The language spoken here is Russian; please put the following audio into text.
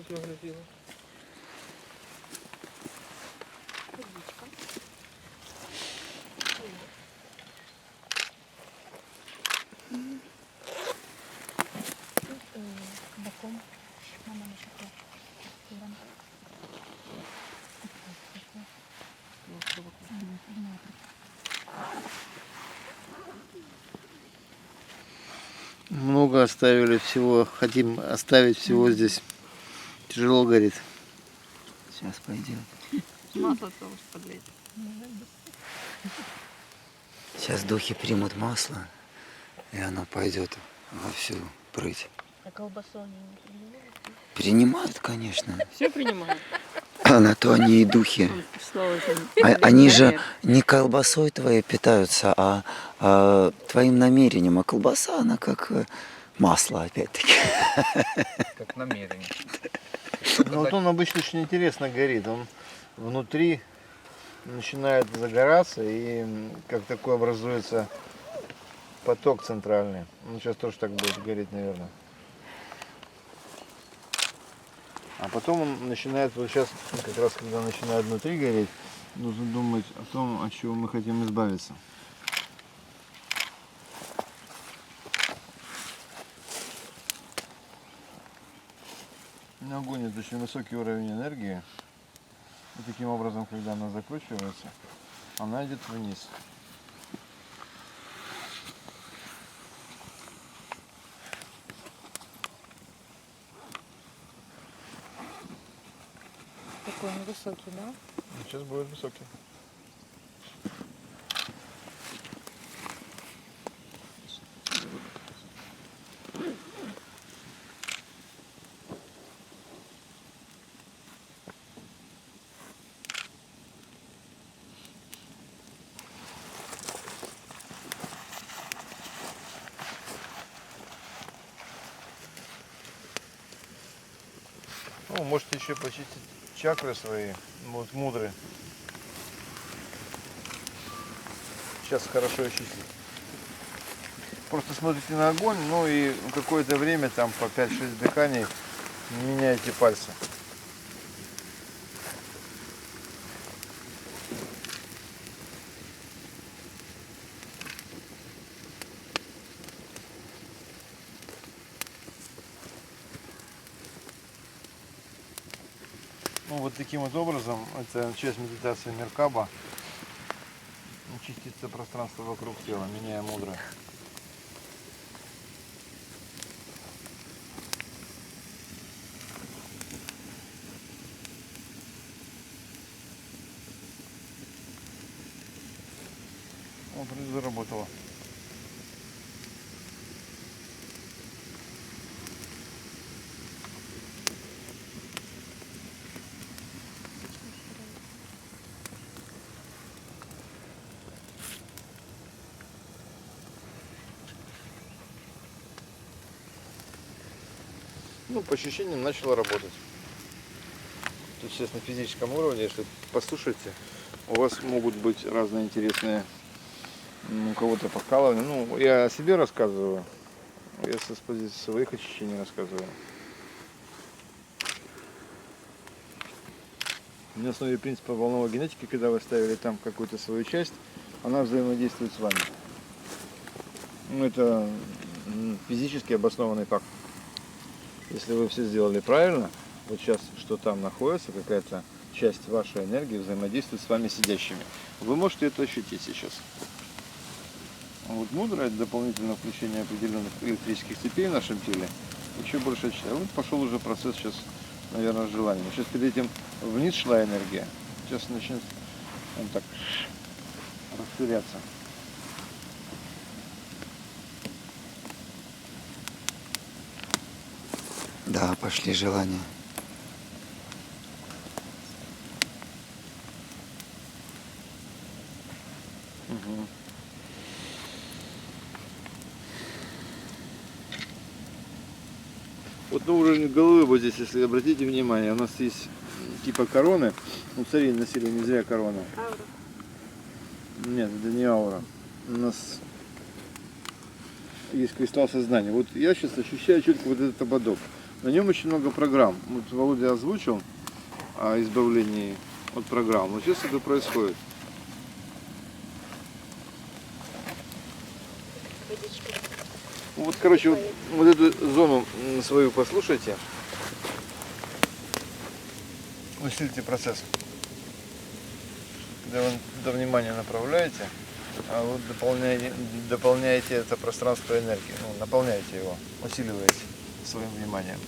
тут наглядела. Боком. Мама на шоке. Много оставили всего, хотим оставить всего здесь. Тяжело горит. Сейчас пойдет. Масло тоже подлить. Сейчас духи примут масло, и оно пойдет во всю прыть. А колбасу они не принимают? Принимают, конечно. Все принимают. А на то они и духи. Они же не колбасой твоей питаются, а твоим намерением. А колбаса, она как масло, опять-таки. Как намерение. Ну вот он обычно очень интересно горит. Он внутри начинает загораться, и как такой образуется поток центральный. Ну сейчас тоже так будет гореть, наверное. А потом он начинает, вот сейчас, как раз когда начинает внутри гореть, нужно думать о том, от чего мы хотим избавиться. Огонь — это очень высокий уровень энергии. И таким образом, когда она закручивается, она идет вниз. Такой он высокий, да? Сейчас будет высокий. Ну, можете еще почистить чакры свои, вот мудрые. Сейчас хорошо очистить. Просто смотрите на огонь, ну и какое-то время, там по 5-6 дыханий, не меняйте пальцы. Ну вот таким вот образом, это часть медитации Меркаба, очистится пространство вокруг тела, меняя мудро. Вот, заработало. Ну, по ощущениям начало работать. Тут сейчас на физическом уровне, если послушаете, у вас могут быть разные интересные, у кого-то покалывания. Ну, я о себе рассказываю, я с позиции своих ощущений рассказываю. На основе принципа волновой генетики, когда вы ставили там какую-то свою часть, она взаимодействует с вами. Ну, это физически обоснованный факт. Если вы все сделали правильно, вот сейчас, что там находится, какая-то часть вашей энергии взаимодействует с вами сидящими. Вы можете это ощутить сейчас. Вот мудро — это дополнительное включение определенных электрических цепей в нашем теле. Еще больше ощущаю. Вот пошел уже процесс сейчас, наверное, желания. Сейчас перед этим вниз шла энергия. Сейчас начнет он так расширяться. Да, пошли желания. Угу. Вот на уровне головы, вот здесь, если обратите внимание, у нас есть типа короны. Ну, цари носили не зря корону. Аура. Нет, это не аура. У нас есть кристалл сознания. Вот я сейчас ощущаю четко вот этот ободок. На нем очень много программ. Вот Володя озвучил о избавлении от программ. Вот сейчас это происходит. Вот, короче, вот эту зону свою послушайте. Усильте процесс. Когда вы до внимания направляете, а вот дополняете это пространство энергией, ну, наполняете его, усиливаете своим вниманием.